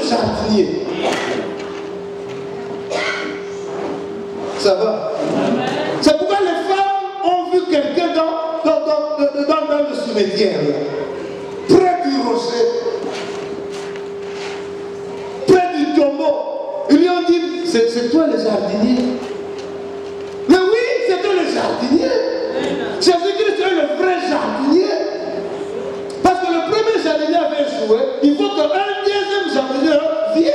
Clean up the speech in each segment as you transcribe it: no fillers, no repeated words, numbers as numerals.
jardinier. Ça va? C'est pourquoi les femmes ont vu quelqu'un dans le cimetière, près du rocher, près du tombeau. Ils lui ont dit, c'est toi le jardinier. Mais oui, c'est toi le jardinier. Jésus-Christ est le vrai jardinier. Parce que le premier jardinier avait échoué, il faut qu'un deuxième jardinier vienne.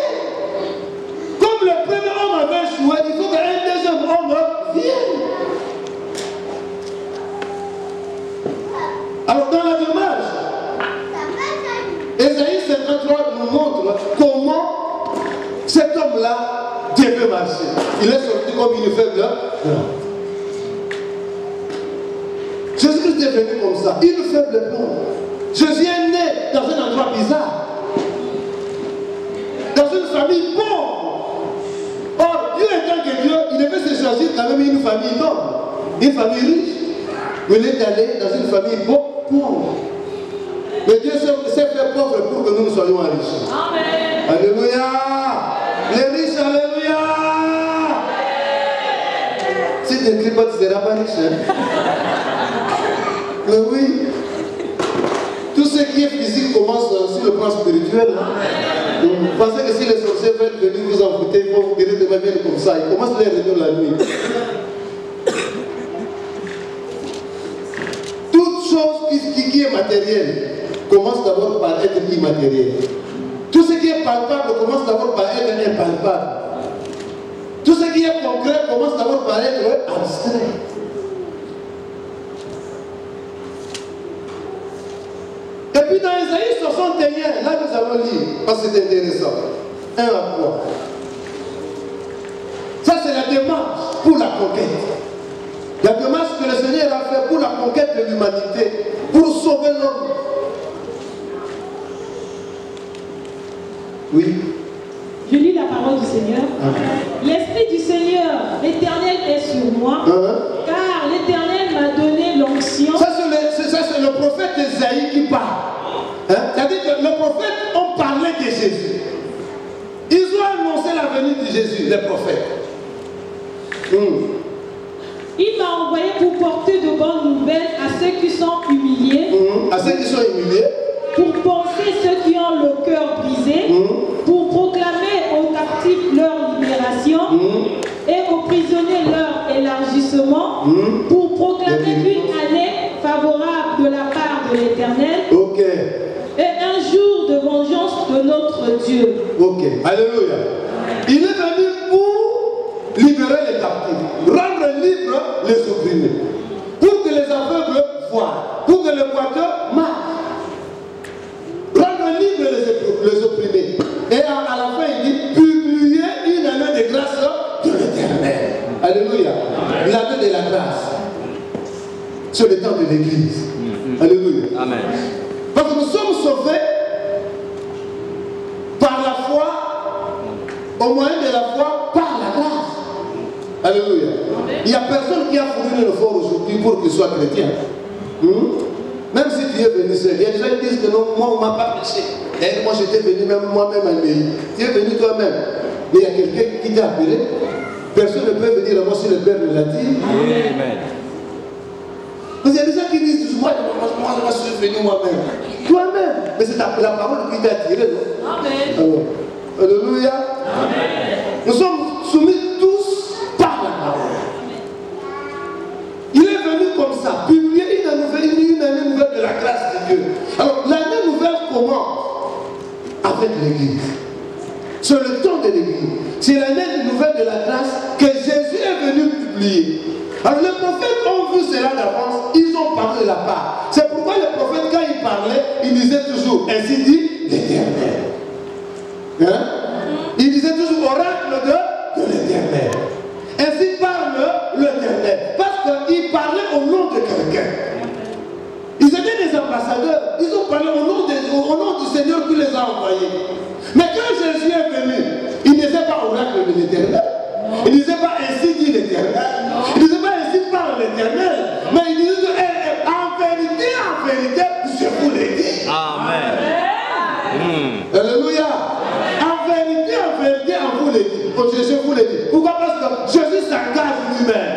Comme le premier homme avait échoué, il faut qu'un deuxième homme vienne. Alors dans la démarche, Ésaïe 53 nous montre comment cet homme-là devait marcher. Il est sorti comme une faible. Jésus-Christ est venu comme ça, une faible plante. Jésus est né dans un endroit bizarre, dans une famille pauvre. Or, Dieu étant que Dieu, il devait se choisir quand même une famille noble, une famille riche. Mais il est allé dans une famille pauvre. Mais Dieu s'est fait pauvre pour que nous soyons riches. Amen. Alléluia. Les riches, alléluia. Si tu ne cries pas, tu ne seras pas riche. Hein? Mais oui. Tout ce qui est physique commence sur le plan spirituel. Hein? Donc, vous pensez que si les sorciers veulent venir vous envoûter, ils vont vous guérir de ma vie comme ça. Ils commencent les réunions la nuit. Toute chose qui est matérielle commence d'abord par être immatériel. Tout ce qui est palpable commence d'abord par être impalpable. Tout ce qui est concret commence d'abord par être abstrait. Et puis dans Ésaïe 61, là nous allons lire, parce que c'est intéressant. 1 à 3. Ça c'est la démarche pour la conquête. La démarche que le Seigneur a fait pour la conquête de l'humanité, pour sauver l'homme. Oui. Je lis la parole du Seigneur. L'Esprit du Seigneur, l'Éternel est sur moi, car l'Éternel m'a donné l'onction. Ça c'est le prophète Ésaïe qui parle. Hein? C'est-à-dire que le prophète ont parlé de Jésus. Ils ont annoncé la venue de Jésus, les prophètes. Il m'a envoyé pour porter de bonnes nouvelles à ceux qui sont humiliés. À ceux qui sont humiliés. Pour penser ceux qui ont le cœur brisé. Pour proclamer aux captifs leur libération. Et aux prisonniers leur élargissement. Pour proclamer une année favorable de la part de l'Éternel. Et un jour de vengeance de notre Dieu. Alléluia. Il est venu pour libérer les captifs, rendre libres les opprimés, pour que les aveugles voient, pour que les boiteux marchent, rendre libres les opprimés. Et à la fin, il dit publier une année de grâce de l'Éternel. Alléluia. L'année de la grâce. Sur le temps de l'Église. Alléluia. Amen. Parce que nous sommes sauvés par la foi, au moyen de la foi, par la grâce. Alléluia. Il n'y a personne qui a fourni le fort aujourd'hui pour qu'il soit chrétien. Même si tu es venu seul, il y a des gens qui disent que non, moi on ne m'a pas prêché. D'ailleurs, moi j'étais venu même moi-même à Méry. Tu es venu toi-même. Mais il y a quelqu'un qui t'a appelé. Personne ne peut venir à moi si le Père me l'a dit. Amen. Il y a des gens qui disent, moi je suis venu moi-même. Toi-même. Mais c'est la parole qui t'a attiré, non? Amen. Alors, alléluia. Amen. Nous sommes soumis tous par la parole. Il est venu comme ça, publier une année nouvelle de la grâce de Dieu. Alors, l'année nouvelle commence avec l'Église. C'est le temps de l'Église. C'est l'année nouvelle de la grâce que Jésus est venu publier. Alors les prophètes ont vu cela d'avance, ils ont parlé de la part. C'est pourquoi les prophètes, quand ils parlaient, ils disaient toujours, ainsi dit l'Éternel. Hein? Ils disaient toujours oracle de l'Éternel. Ainsi parle l'Éternel. Parce qu'ils parlaient au nom de quelqu'un. Ils étaient des ambassadeurs, ils ont parlé au nom du Seigneur qui les a envoyés. Mais quand Jésus est venu, il ne disait pas oracle de l'Éternel. Il ne disait pas ainsi dit l'Éternel. Il ne disait pas ainsi parle l'Éternel. Mais il disait en vérité, je vous l'ai dit. Amen. Alléluia. En Je vous le dis. Pourquoi? Parce que Jésus s'engage lui-même.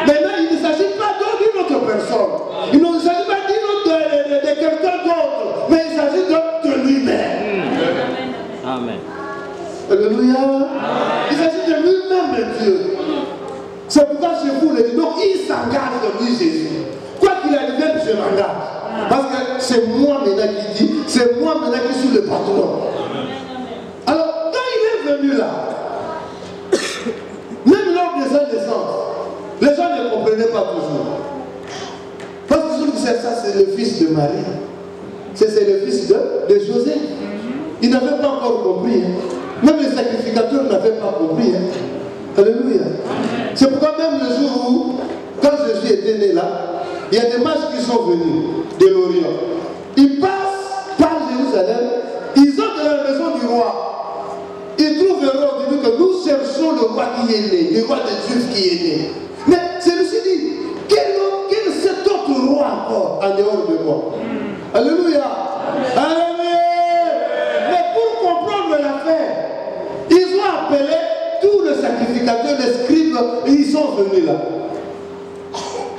Maintenant, il ne s'agit pas d'une autre personne. Il ne s'agit pas de quelqu'un d'autre. Mais il s'agit de lui-même. Amen. Alléluia. Il s'agit de lui-même, Dieu. C'est pourquoi je vous le dis. Donc, il s'engage de lui, Jésus. Quoi qu'il advienne, je m'engage. Parce que c'est moi maintenant qui dis, c'est moi maintenant qui suis le patron. Alors, quand il est venu là, même lors de sa naissance, les gens ne comprenaient pas toujours. Parce que ça, c'est le fils de Marie. C'est le fils de Joseph. Ils n'avaient pas encore compris. Même les sacrificateurs n'avaient pas compris. Alléluia. C'est pourquoi même le jour où, quand Jésus était né là, il y a des mages qui sont venus de l'Orient. Ils passent par Jérusalem, ils entrent dans la maison du roi. Ils trouvent Hérode, ils disent que nous cherchons le roi qui est né, le roi des Juifs qui est né. Mais celui-ci dit, quel est cet autre roi encore en dehors de moi? Alléluia. Alléluia. Mais pour comprendre l'affaire, ils ont appelé tous les sacrificateurs, les scribes, et ils sont venus là.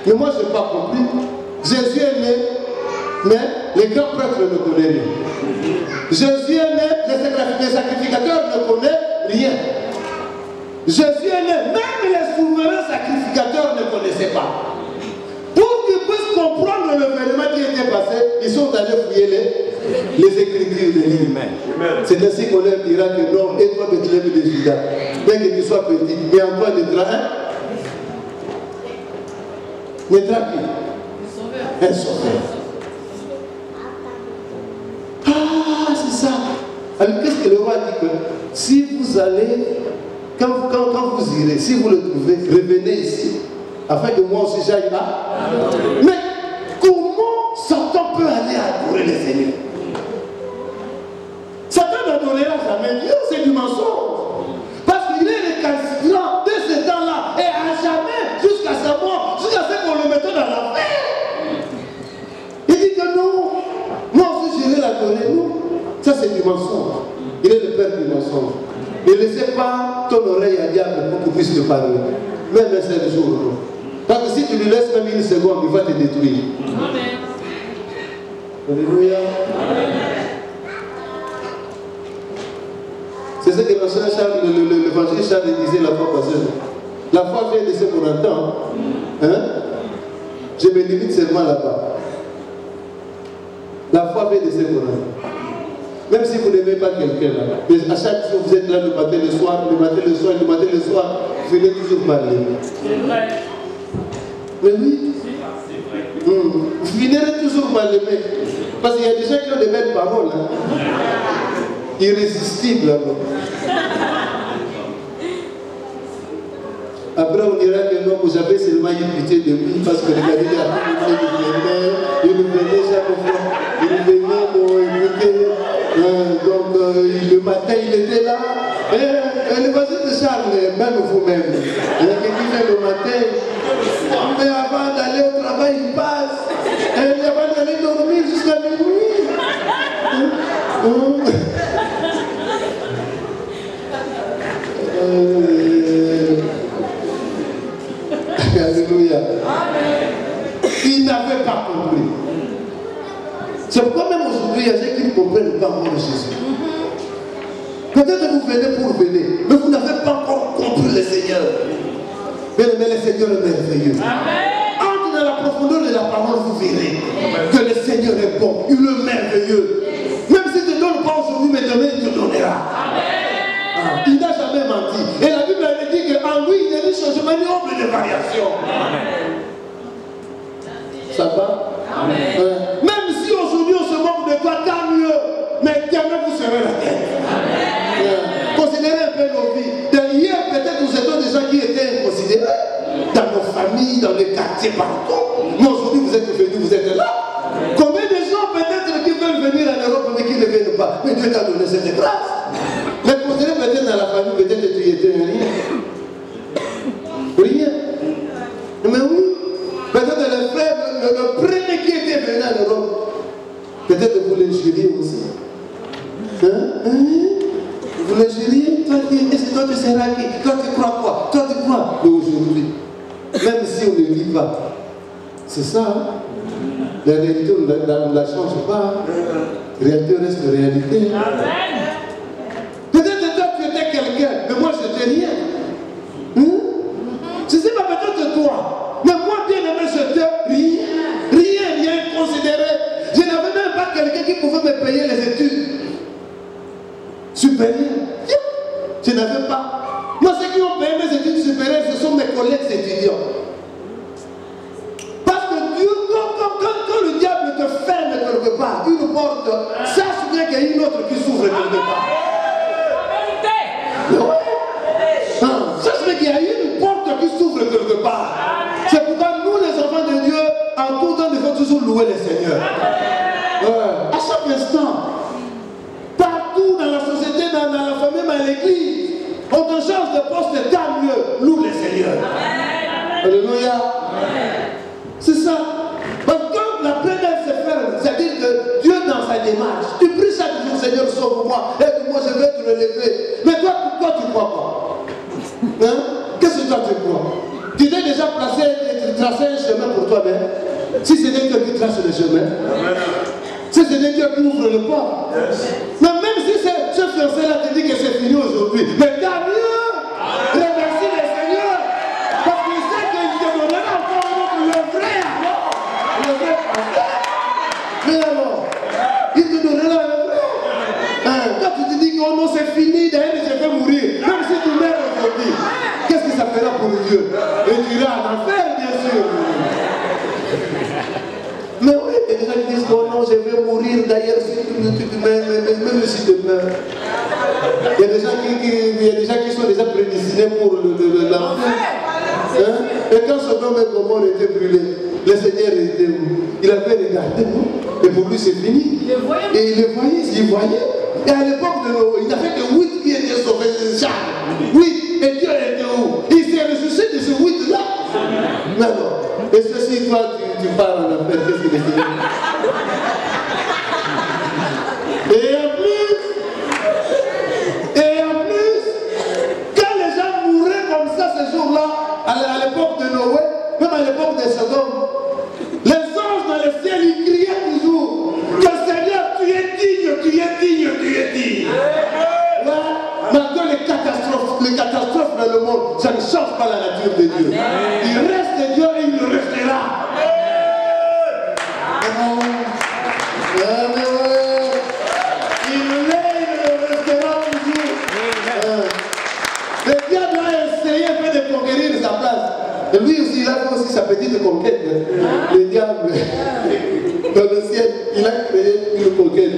Mais moi, je n'ai pas compris. Jésus est né, mais les grands prêtres ne connaissent rien. Jésus est né, les sacrificateurs ne connaissent rien. Jésus est né, même les souverains sacrificateurs ne connaissaient pas. Pour qu'ils puissent comprendre l'événement qui était passé, ils sont allés fouiller les Écritures de l'île. C'est ainsi qu'on leur dira que non, et toi, Bethléem de Juda, bien que tu sois petit, mais en toi naîtra naîtra qui? Un sauveur. Ah, c'est ça. Alors qu'est-ce que le roi dit? Que si vous allez, quand vous irez, si vous le trouvez, revenez ici, afin que moi aussi j'aille là. Mais comment Satan peut aller adorer le Seigneur? Satan n'adorera jamais Dieu, c'est du mensonge. Parce qu'il est récalcitrant de ce temps-là et à jamais, jusqu'à sa mort, jusqu'à ce qu'on le mette dans l'enfer. Il dit que non, moi aussi j'irai l'adorer. Non, ça c'est du mensonge. Il est le père du mensonge. Ne laissez pas ton oreille à diable pour qu'il puisse te parler. Même un seul jour. Parce que si tu lui laisses même une seconde, il va te détruire. Amen. Alléluia. C'est ce que l'ancien Charles, l'évangile Charles disait la fois passée. La foi vient de ce qu'on entend. Hein? Je me limite seulement là-bas. La foi vient de ce qu'on entend. Même si vous n'aimez pas quelqu'un là, mais à chaque jour vous êtes là le matin, le soir, le matin, le soir, le matin, le soir, vous venez toujours parler. C'est vrai. Mais oui. C'est vrai. Vous finirez toujours par l'aimer. Parce qu'il y a des gens qui ont des belles paroles. Hein. Irrésistibles. Après on dira que non, vous avez seulement eu pitié de lui parce que regardez, il venait chaque fois, il venait pour écouter. Donc le matin il était là. Et l'évangile de Charles, même vous-même, qui vient le matin, mais avant d'aller au travail, il passe. Et avant d'aller dormir jusqu'à minuit. Alléluia. Il n'avait pas compris. C'est pourquoi même aujourd'hui, il y a des gens qui ne comprennent pas encore Jésus. Peut-être que vous venez pour venir, mais vous n'avez pas encore compris le Seigneur. Mais le Seigneur est merveilleux. Entre dans la profondeur de la parole, vous verrez que le Seigneur est bon, il est merveilleux. Même s'il ne te donne pas aujourd'hui, mais demain il te donnera. Il n'a jamais menti. Et la Bible a dit qu'en lui, il y a des changements, il y a des variations. Ça va? Même si aujourd'hui on se moque de toi, tant mieux. Mais demain vous serez la tête. Considérez un peu nos vies. Hier, peut-être nous étions des gens qui étaient inconsidérés. Dans nos familles, dans les quartiers, partout. Mais aujourd'hui vous êtes venus, vous êtes là. Combien de gens peut-être qui veulent venir en Europe mais qui ne viennent pas? Mais Dieu t'a donné cette grâce. Mais considérez peut-être dans la famille, peut-être que tu y étais rien. Rien. Mais oui. Peut-être le frère, le premier qui était venu en Europe, peut-être vous l'injuriez aussi. Hein? Vous l'injuriez? Toi toi tu seras qui? Toi tu crois quoi? Toi tu crois? Mais aujourd'hui, même si on ne lit pas, c'est ça, hein? La réalité, on ne la change pas. La réalité reste réalité. Peut-être que toi tu étais quelqu'un, mais moi je n'étais rien. Je ne sais pas peut-être toi, mais moi bien aimé je n'étais rien considéré. Je n'avais même pas quelqu'un qui pouvait me payer les études supérieures. Je n'avais pas. Moi ceux qui ont payé mes études supérieures, ce sont mes collègues étudiants. Quand le diable te ferme quelque part, une porte, sache bien qu'il y a une autre qui s'ouvre quelque part. Sache bien qu'il y a une porte qui s'ouvre quelque part. C'est pourquoi nous, les enfants de Dieu, en tout temps, devons toujours louer le Seigneur. À chaque instant, partout dans la société, dans la famille, dans l'église, on te change de poste, tant mieux, loue le Seigneur. Alléluia. C'est ça. Parce que quand la prière se ferme, c'est-à-dire que Dieu dans sa démarche, tu pries chaque jour, Seigneur, sauve-moi, aide-moi, je vais te relever. Mais toi tu crois quoi? Hein? Qu'est-ce que toi tu crois? Tu t'es déjà tracé un chemin pour toi-même. Si c'est Dieu qui trace le chemin, si c'est Dieu qui ouvre le port. Mais même si ce fiancé-là te dit que c'est fini aujourd'hui, mais tant mieux, remercie le Seigneur, parce qu'il sait qu'il te donnera encore le vrai amour. Mais alors, il te donnera le vrai. Quand tu te dis que oh non, c'est fini, d'ailleurs je vais mourir, même si tu meurs aujourd'hui, qu'est-ce que ça fera pour Dieu? Et tu iras en enfer, bien sûr. Mais oui, il y a des gens qui disent oh non, je vais mourir, d'ailleurs, même si tu meurs. Il y a des gens qui sont déjà prédestinés pour l'enfer. Et quand Sodome et Gomorrhe étaient brûlés, le Seigneur était où? Il avait regardé, et pour lui c'est fini. Et il voyait. Et à l'époque de Noé, il n'y avait que 8 qui étaient sauvés de Charles. 8. Et Dieu était où? Il s'est ressuscité de ce 8-là. Mais non. Et ceci, toi, tu pars en enfer, qu'est-ce qu'il est dit? Et en plus, quand les gens mouraient comme ça ce jour-là, à l'époque de Noé, même à l'époque de Sodome, les anges dans le ciel, ils criaient toujours que Seigneur, tu es digne, tu es digne, tu es digne. Ouais. Malgré les catastrophes dans le monde, ça ne change pas la nature de Dieu. Il reste Dieu et il le restera. Le diable a essayé de conquérir sa place. Et lui aussi, il a fait aussi sa petite conquête. Le diable, dans le ciel, il a créé une conquête.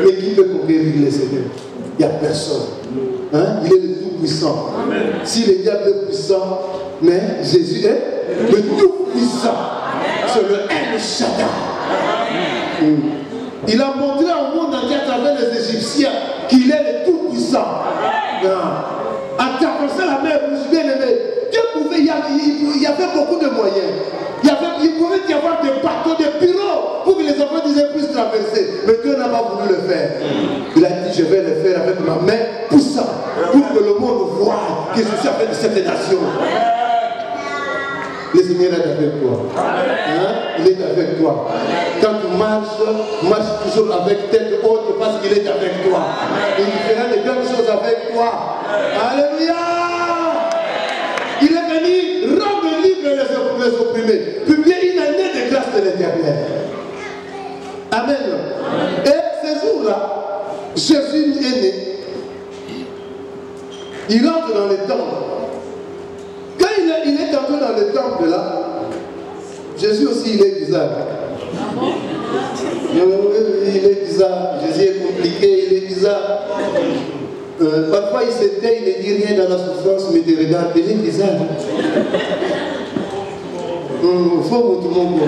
Mais qui peut conquérir le Seigneur? Il n'y a personne. Il est le tout-puissant. Si le diable est puissant, mais Jésus est le tout-puissant. C'est le El Shaddai. Il a montré au monde entier à travers les Égyptiens qu'il est le tout-puissant. En traversant la mer Rouge, bien aimé, Dieu pouvait, il y avait beaucoup de moyens. Il pouvait y avoir des bateaux, des pirogues pour que les enfants d'Israël puissent traverser. Mais Dieu n'a pas voulu le faire. Il a dit, je vais le faire avec ma main puissante pour que le monde voie que je suis avec cette nation. Le Seigneur est avec toi. Il est avec toi. Quand tu marche toujours avec tête haute parce qu'il est avec toi. Il fera de grandes choses avec toi. Alléluia. Il est venu rendre libre les opprimés, publier une année de grâce de l'Éternel. Amen. Et ces jours-là, Jésus est né. Il entre dans le temple. Quand il est entré dans le temple là, Jésus aussi il est bizarre. Il est bizarre. Jésus est compliqué, il est bizarre. Parfois il se tait, il ne dit rien dans la souffrance, mais il regarde, il est bizarre. Faut tout le monde.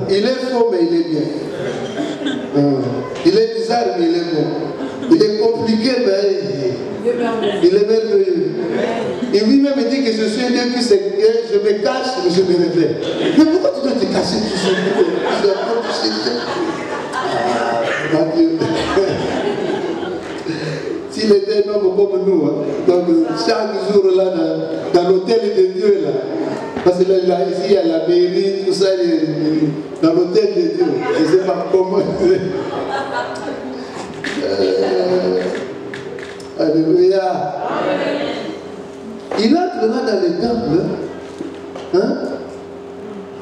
Il est faux, mais il est bien. Il est bizarre, mais il est bon. Il est compliqué, mais il est merveilleux. Et lui-même dit que je suis un Dieu qui se... Je me cache, mais je me révèle. Mais pourquoi tu dois te cacher tout seul? Mon Dieu. un homme comme nous. Hein. Donc chaque jour là, dans l'hôtel de Dieu, là, parce que là, ici, il y a la mairie, tout ça, dans l'hôtel de Dieu. Je ne sais pas comment. Alléluia. Il entrera dans le temple. Hein?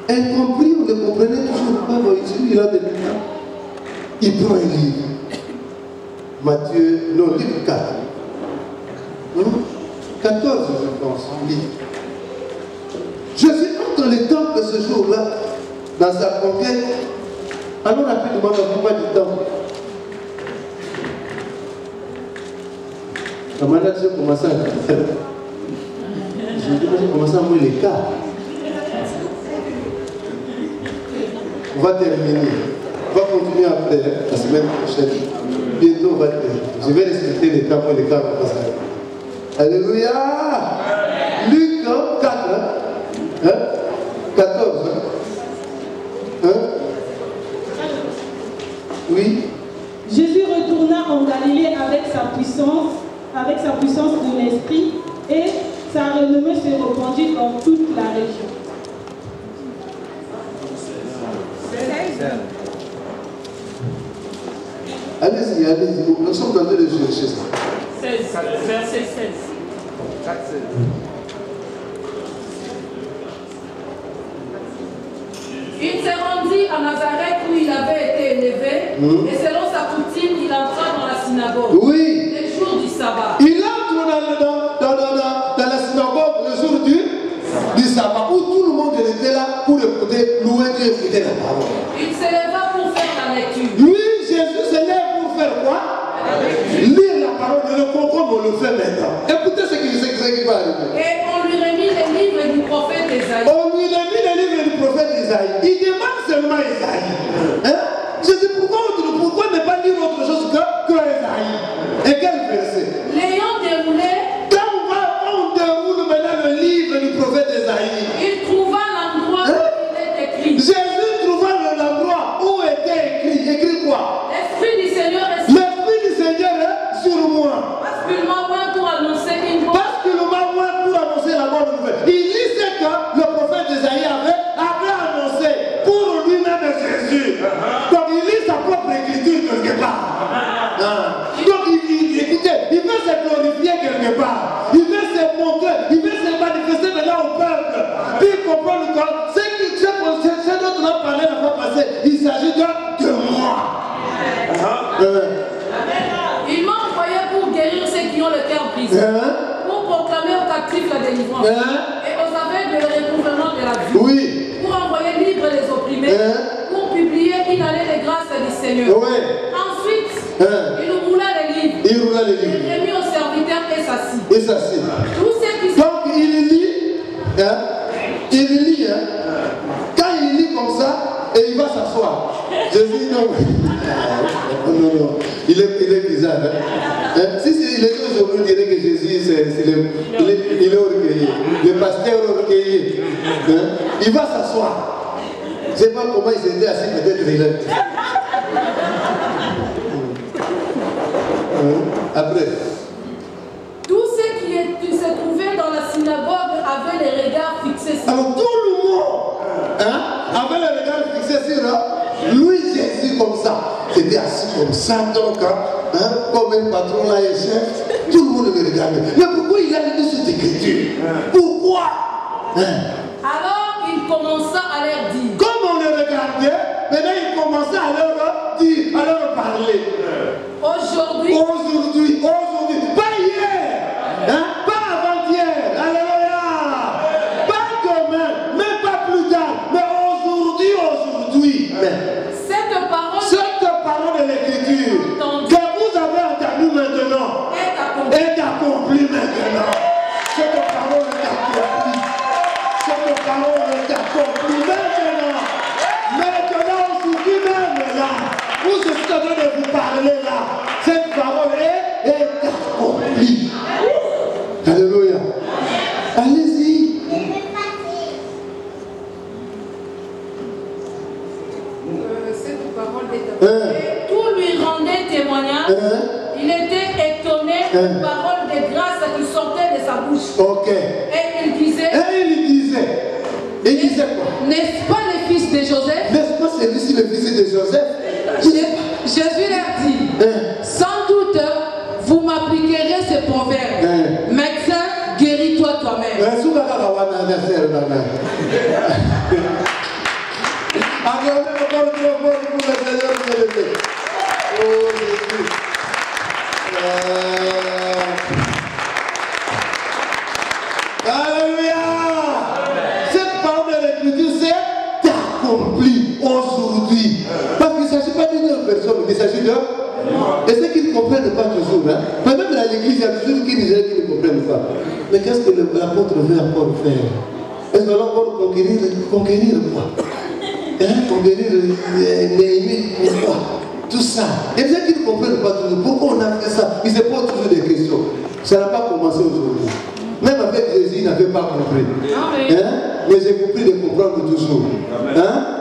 Incompris, vous ne comprenez toujours pas. Il a des temps. Il prend un livre. Matthieu, non, livre 4. 14, je pense, livre. Jésus entre dans le temple ce jour-là, dans sa conquête. Alors rapidement, on n'a pas du temps. La malade, j'ai commencé à faire. J'ai commencé à mouiller les cas. On va terminer. On va continuer après, la semaine prochaine. Bientôt, on va terminer. Je vais respecter les cas, moi, les cas. Alléluia. Luc 4, hein? 14. Hein? Oui. Jésus retourna en Galilée avec sa puissance de l'esprit, et sa renommée se répandit dans toute la région. Allez-y, allez-y. Nous sommes dans le jeu chez ça. 16, verset 16. Il s'est rendu à Nazareth où il avait été élevé, et selon sa coutume, il entra dans la synagogue. Oui. Le jour du sabbat. Il entre dans la synagogue le jour du sabbat, où tout le monde était là pour écouter, louer Dieu et écouter la parole. Il se leva pour faire la lecture. Lui, Jésus se lève pour faire quoi? Lire la parole, de le comprendre, on le fait maintenant. Écoutez ce qui va arriver. Et on lui remit les livres du prophète Ésaïe. On lui remit les livres du prophète Ésaïe. Il demande seulement Ésaïe. Hein? Jésus, pourquoi ne pas lire autre chose que Ésaïe? Et quel verset? L'ayant déroulé, Quand on déroule maintenant le livre du prophète Ésaïe, il trouva l'endroit où il est écrit. Jésus trouva l'endroit où était écrit. Écrit quoi? L'Esprit du Seigneur est L'Esprit du Seigneur est sur moi. parce qu'il m'a oint pour annoncer une bonne. Parce que le maman pour annoncer la bonne nouvelle. Il lit ce que le prophète Ésaïe avait annoncé pour lui-même Jésus. Donc il lit sa propre écriture quelque part. Donc écoutez, il veut se glorifier quelque part. Il veut se montrer, il veut se manifester maintenant au peuple. Puis comprendre que ce dont on a parlé la fois passée, il s'agit de moi. Il m'a envoyé pour guérir ceux qui ont le cœur brisé, pour proclamer aux captifs la délivrance, et aux aveugles le recouvrement de la vue, Oui. pour envoyer libre les opprimés, pour publier une année de grâce du Seigneur. Ensuite, il roula les livres, Il roula les il livres. remit aux serviteurs et s'assit. Et ça c'est. Tous ceux qui sont Donc il lit, quand il lit comme ça, et il va s'asseoir. Je dis non. Non, il est bizarre. Si il était aujourd'hui, on dirait que Jésus, il est orgueilleux. Le pasteur orgueilleux. Il va s'asseoir. Je ne sais pas comment il s'était assis, peut-être il est. Après. tous ceux qui se trouvaient dans la synagogue avaient les regards fixés sur Alors tout le monde avait le regard fixé sur lui, Jésus comme ça. C'était assis comme ça, donc, comme un patron là et chef, tout le monde le regardait. Mais pourquoi il a lu cette écriture? Pourquoi? Alors il commença à leur dire. Comme on le regardait, maintenant il commençait à leur dire, à leur parler. Aujourd'hui, Pas hier, pas avant-hier, alléluia, pas demain, même pas plus tard, mais aujourd'hui. cette parole Cette parole de l'écriture que vous avez entendue maintenant est accomplie maintenant. Cette parole est accomplie. Cette parole est accomplie maintenant. Maintenant, aujourd'hui même là, où je suis en train de vous parler là, cette parole est accomplie. Alléluia. Allez-y. cette parole est accomplie. Tout lui rendait témoignage. Il était étonné une parole de grâce qui sortait de sa bouche. Ok. Et il disait. Il disait quoi? N'est-ce pas le fils de Joseph? N'est-ce pas celui-ci le fils de Joseph? Jésus leur dit, sans doute, vous m'appliquerez ce proverbe. Médecin, guéris-toi toi-même. Alléluia. Cette parole de l'Écriture, c'est accompli aujourd'hui. Parce qu'il ne s'agit pas d'une autre personne, il s'agit de... Et ceux qui ne comprennent pas toujours, hein? Même dans l'église, il y a toujours qui ne comprennent pas. Mais qu'est-ce que l'apôtre veut encore faire? Est-ce qu'on va encore conquérir quoi? Conquérir Néhémie, pourquoi? Tout ça. Et ceux qui ne comprennent pas toujours, pourquoi on a fait ça? Ils se posent toujours des questions. Ça n'a pas commencé aujourd'hui. Même avec Jésus, il n'avait pas compris. Mais je vous prie de comprendre toujours.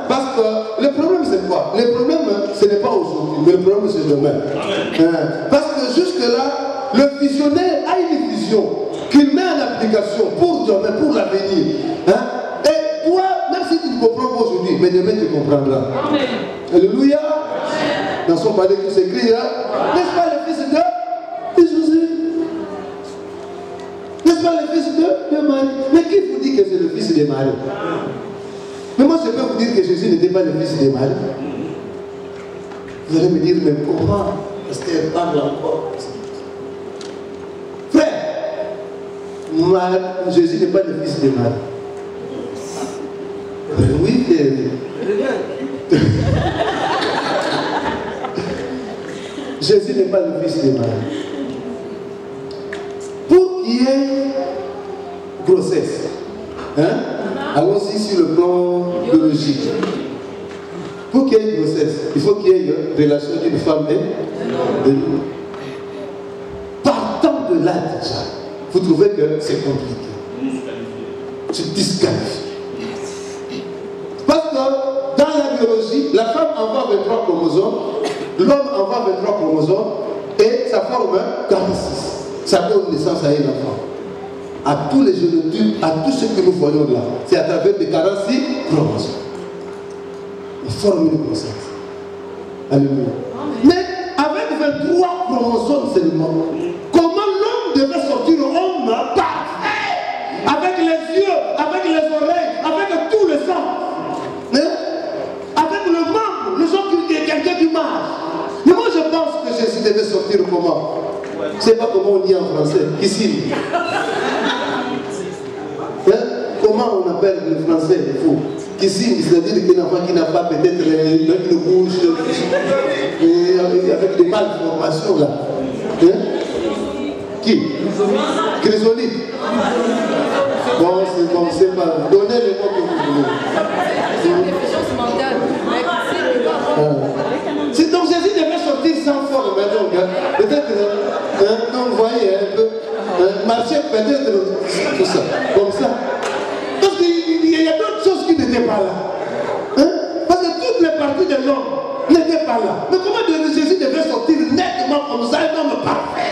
Parce que le problème, c'est quoi? Le problème, ce n'est pas aujourd'hui, mais le problème, c'est demain. Parce que jusque-là, le visionnaire a une vision qu'il met en application pour demain, pour l'avenir. Et toi, même si tu ne comprends pas aujourd'hui, mais demain, tu comprendras. Alléluia. Dans son palais qui s'écrit, n'est-ce pas le fils de Joseph? N'est-ce pas le fils de Marie? Mais qui vous dit que c'est le fils de Marie? Mais moi je peux vous dire que Jésus n'était pas le fils de Marie. Vous allez me dire, mais comment est-ce qu'elle parle encore? Frère, Jésus n'est pas le fils de Marie. Oui, Jésus n'est pas le fils de Marie. Pour qu'il y ait grossesse, allons-y sur le plan biologique. Pour qu'il y ait grossesse, il faut qu'il y ait une relation d'une femme et de l'homme. Partant de là déjà, vous trouvez que c'est compliqué. C'est disqualifié. Parce que dans la biologie, la femme envoie 23 chromosomes, l'homme envoie 23 chromosomes et ça forme 46. Ça donne naissance à un enfant. À tous les génotypes, à tous ceux que nous voyons là, c'est à travers les 46 chromosomes. On forme une grossesse. Alléluia. Mais avec 23 chromosomes seulement, comment l'homme devait sortir homme parfait? Avec les yeux, avec les oreilles, avec tout le sang. Avec le membre, le sang qui est quelqu'un qui marche. Mais moi je pense que Jésus devait sortir comment? Je ne sais pas comment on dit en français. Ici. Comment on appelle le français il faut? Ici, c'est-à-dire qu'un enfant qui n'a pas peut-être une bouche, avec des malformations là. Qui? Chrysolite. Bon, c'est bon, c'est pas. Donnez les mots que vous voulez. Donc Jésus devait sortir sans forme, donc peut-être, vous voyez un peu, marcher peut-être tout ça, comme ça. Parce qu'il y a d'autres choses qui n'étaient pas là. Parce que toutes les parties de l'homme n'étaient pas là. Mais comment Jésus devait sortir nettement comme ça, un homme parfait?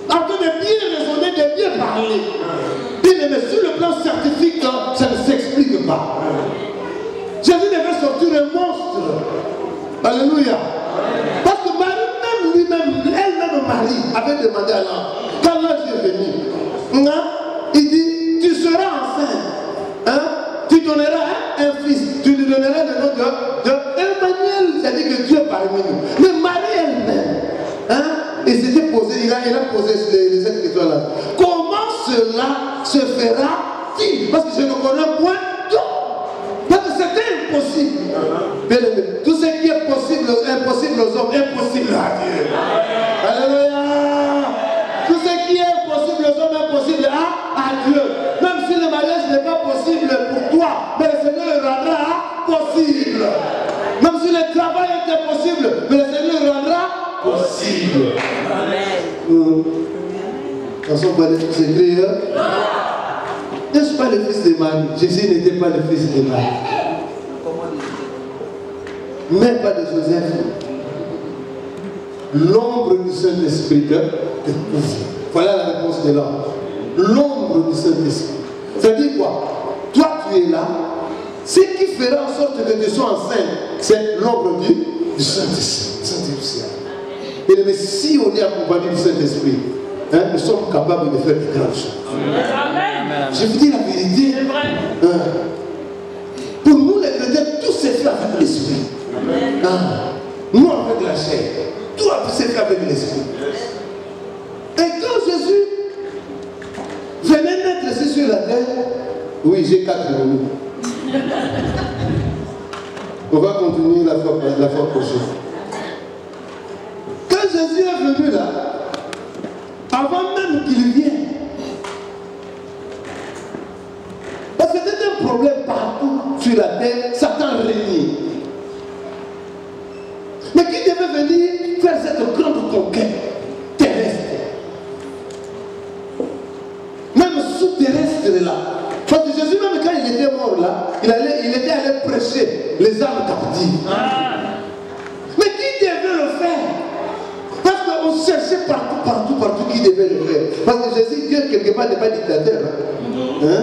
En train de bien raisonner, de bien parler. Mais sur le plan scientifique, ça ne s'explique pas. Jésus devait sortir un monstre. Alléluia. Parce que Marie, même lui-même, elle-même Marie, avait demandé à l'ange, quand l'ange est venu, il dit, tu seras enceinte, tu donneras un fils, tu lui donneras le nom de Emmanuel, c'est-à-dire que Dieu est parmi nous. Mais Marie elle-même, il s'était posé, il a posé les 7 questions-là. Comment cela se fera-t-il? Parce que je ne connais point tout. Parce que c'était impossible. Bien aimé, tout ce qui est possible, impossible aux hommes, impossible à Dieu. Alléluia. Tout ce qui est impossible aux hommes, impossible à Dieu. Même si le mariage n'est pas possible pour toi, mais le Seigneur le rendra possible. Même si le travail est impossible, mais le Seigneur le rendra possible. Amen. Dans son palais, tout s'écrit. N'est-ce pas le fils de Marie? Jésus n'était pas le fils de Marie. Même pas de Joseph. l'ombre du Saint-Esprit te couvre. Voilà la réponse de l'homme. L'ombre du Saint-Esprit. Ça dit quoi? Toi, tu es là. Ce qui fera en sorte que tu sois enceinte, c'est l'ombre du Saint-Esprit. Et mais si on est accompagné du Saint-Esprit, hein, nous sommes capables de faire des grandes choses. Amen. Je vous dis la vérité. C'est vrai. Hein. Pour nous, les chrétiens, tout s'est fait avec l'Esprit. Hein. Nous, avec la chair. Tout s'est fait avec l'Esprit. Et quand Jésus venait mettre ici sur la terre, oui, j'ai 4 minutes. On va continuer la fois prochaine. Quand Jésus est venu là, avant même qu'il vienne, parce que c'était un problème partout sur la terre, Satan régnait. Mais qui devait venir faire cette grande conquête terrestre? Même sous-terrestre là. Parce que Jésus, même quand il était mort là, il était allé prêcher les âmes captives. Mais qui devait le faire? Parce qu'on cherchait partout qui devait le faire. Parce que Jésus, Dieu, quelque part, n'est pas dictateur. Hein?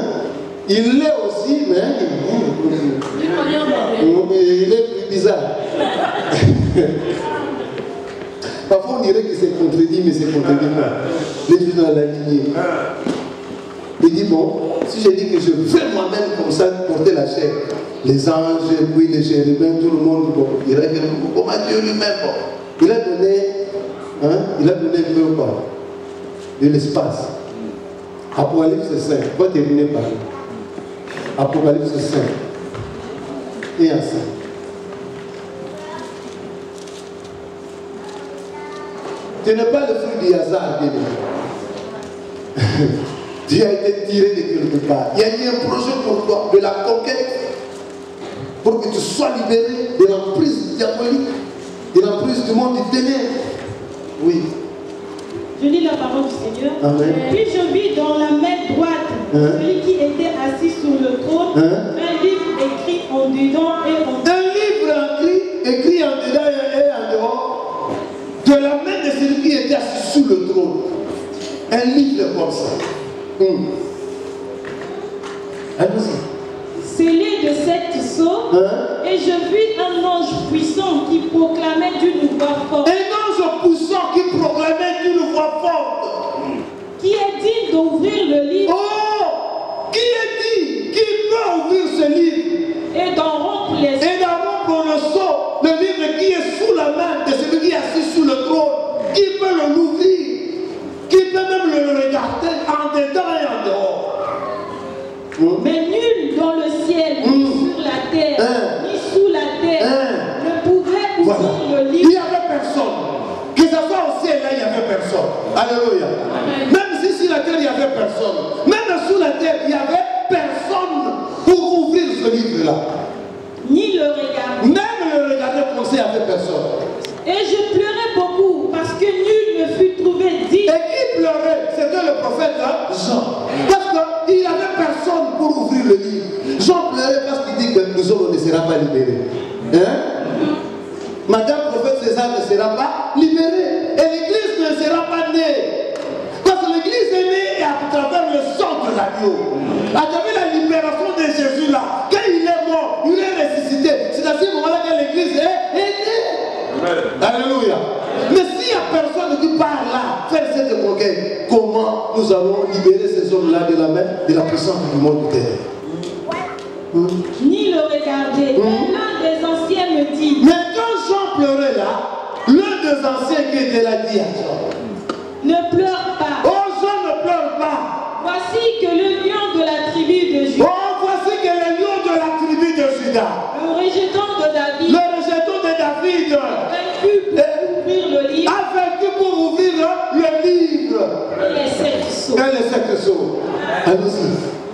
Il l'est aussi, mais il est plus bizarre. Parfois, on dirait qu'il s'est contredit, mais c'est contredit pas. Les gens dans la lignée. Il dit, bon, si je dis que je vais moi-même comme ça porter la chair, les anges, puis les chérubins, tout le monde, bon, il dirait que comment Dieu lui-même, bon, il a donné un peu quoi, de l'espace. Apocalypse 5, on va terminer par là. Apocalypse 5 et à 5. Tu n'es pas le fruit du hasard, bien aimé. Tu as été tiré de quelque part. Il y a eu un projet pour toi, de la conquête, pour que tu sois libéré de l'emprise diabolique, de l'emprise du monde du ténèbres. Oui. Je lis la parole du Seigneur. Amen. Puis je vis dans la main droite celui qui était assis sur le trône, un livre écrit en dedans et en dehors. Un livre écrit en dedans et en dehors, de la main de celui qui était assis sur le trône. Un livre comme ça. Allons-y. Scellé de 7 sceaux, et je vis un ange puissant qui proclamait d'une voix forte. Un ange puissant qui proclamait d'une voix forte. Qui est digne d'ouvrir le livre. Oh! Qui est digne? Qui peut ouvrir ce livre? Et d'en rompre les sceaux. Et d'en rompre le sceau. Le livre qui est sous la main de celui qui est assis sur le trône. Qui peut l'ouvrir? Qui peut même le regarder en dedans et en dehors? Mais nul dans le ciel, ni sur la terre, ni sous la terre, ne pouvait ouvrir le livre. Il n'y avait personne. Que ce soit au ciel, là, il n'y avait personne. Alléluia. Même si sur la terre, il n'y avait personne. Même sous la terre, il n'y avait personne pour ouvrir ce livre-là. Ni le regarder. Même le regarder comme ça, il n'y avait personne. Et je pleurais beaucoup parce que nul ne fut trouvé digne. Et qui pleurait? C'était le prophète Jean. Parce qu'il n'avait personne pour ouvrir le livre. Jean pleurait parce qu'il dit que nous autres, on ne sera pas libérés. Hein? Madame prophète César ne sera pas libérée. Et l'église ne sera pas née. Parce que l'église est née à travers le sang de l'agneau. À travers la libération de Jésus là. Quand il est mort, il est ressuscité. C'est à ce moment-là que l'église est née. Alléluia. Mais s'il n'y a personne qui part là, faire cette conquête, comment nous allons libérer ces hommes-là de la main de la puissance du monde de terre? Ni le regarder. Et l'un des anciens me dit. Mais quand Jean pleurait là, l'un des anciens qui était là dit à Jean, ne pleure pas. oh Jean, ne pleure pas. Voici que le lion de la tribu de Juda. Oh, voici que le lion de la tribu de Juda, Le rejeton de David. le rejeton de David, Vaincu pour ouvrir le livre. a vaincu pour ouvrir le livre. Et les 7 sceaux. Et les 7 sceaux. Allons-y.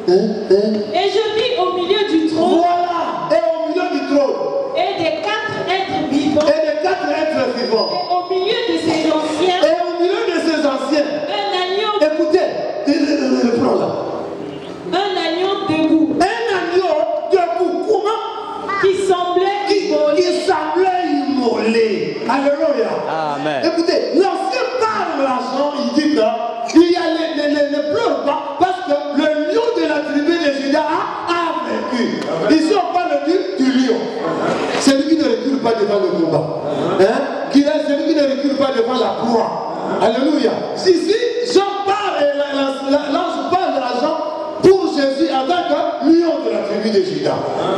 Et je vis au milieu du trône. Voilà. Et au milieu du trône. Et des 4 êtres vivants. Et les 4 êtres vivants. Et au milieu de ces anciens. Et au milieu de ces anciens. Un agneau. Écoutez, reprends là. Un agneau debout. Un agneau debout. Comment? Qui semblait Qui semblait immolé. Alléluia. Amen. Écoutez. pas devant le combat. Hein? Qu'il est celui qui ne recule pas devant la croix. Alléluia. Si Jean parle, l'ange parle à Jean pour Jésus en tant que lion de la tribu de Juda.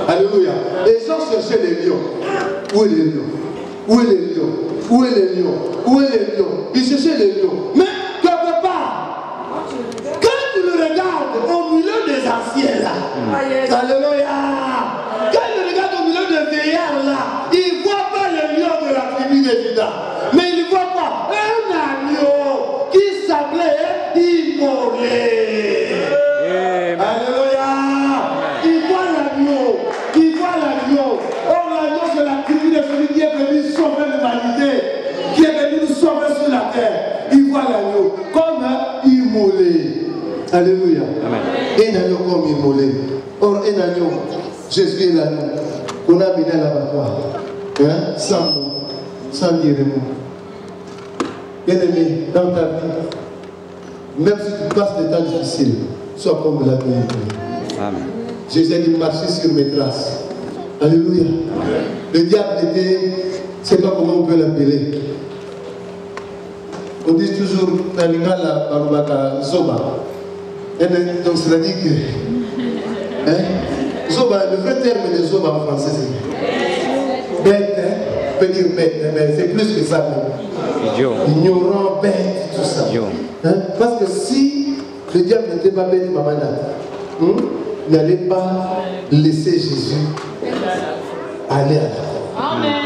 Alléluia. Et Jean cherchait les lions. Où est les lions? Où est les lions? Où est les lions? Où est les lions? Il cherchait les lions. Mais quelque part, quand tu le regardes au milieu des anciens là, alléluia. Quand il le regarde au milieu des vieillards là, il ne voit pas les lions de la tribu de Juda. Mais il voit quoi? Un agneau qui semblait immolé. Alléluia. Il voit l'agneau. Il voit l'agneau. Oh, l'agneau, c'est la tribu de celui qui est venu sauver l'humanité, qui est venu nous sauver sur la terre. Il voit l'agneau comme immolé. Alléluia. Un agneau comme immolé. Or, un agneau, Jésus est l'agneau qu'on a amené à l'abattoir. Hein? Sans mots, sans dire des mots. Bien-aimé, dans ta vie, même si tu passes des temps difficiles, sois comme l'agneau. Amen. Jésus a dit marcher sur mes traces. Alléluia. Amen. Le diable était, je ne sais pas comment on peut l'appeler. On dit toujours, Nalingala, Barumaka, Zoba. Donc cela dit que, hein? Zoba, le vrai terme de Zoba en français, c'est bête, hein? On peut dire bête, mais c'est plus que ça. Ignorant, bête, tout ça. Hein? Parce que si le diable n'était pas bête, maman, il n'allait pas laisser Jésus aller à la croix. Amen.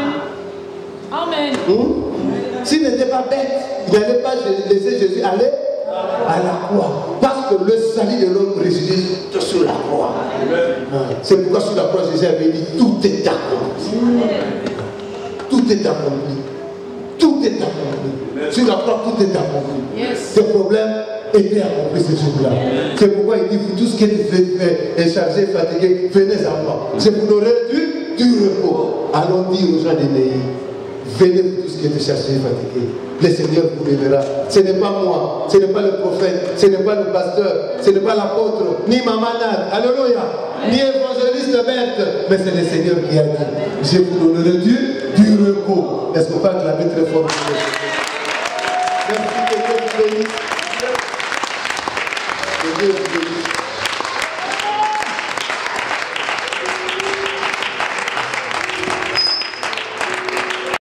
Amen. S'il n'était pas bête, il n'allait pas laisser Jésus aller à la croix. Parce que le salut de l'homme réside sur la croix. C'est pourquoi sur la croix, Jésus avait dit tout est accompli. Tout est accompli. Tout est accompli. Sur la croix, tout est accompli. Yes. Ce problème était accompli ce jour-là. C'est pourquoi il dit, vous tous qui êtes chargés, fatigués, venez à moi. Je vous donnerai du repos. Allons dire aux gens des pays, venez vous tous qui êtes chargés, fatigués. Le Seigneur vous libérera. Ce n'est pas moi, ce n'est pas le prophète, ce n'est pas le pasteur, ce n'est pas l'apôtre, ni Mamanade, alléluia, ni évangéliste bête, mais c'est le Seigneur qui a dit, je vous donnerai du repos. Est-ce qu'on peut acclamer très fort? Merci que Dieu vous bénisse.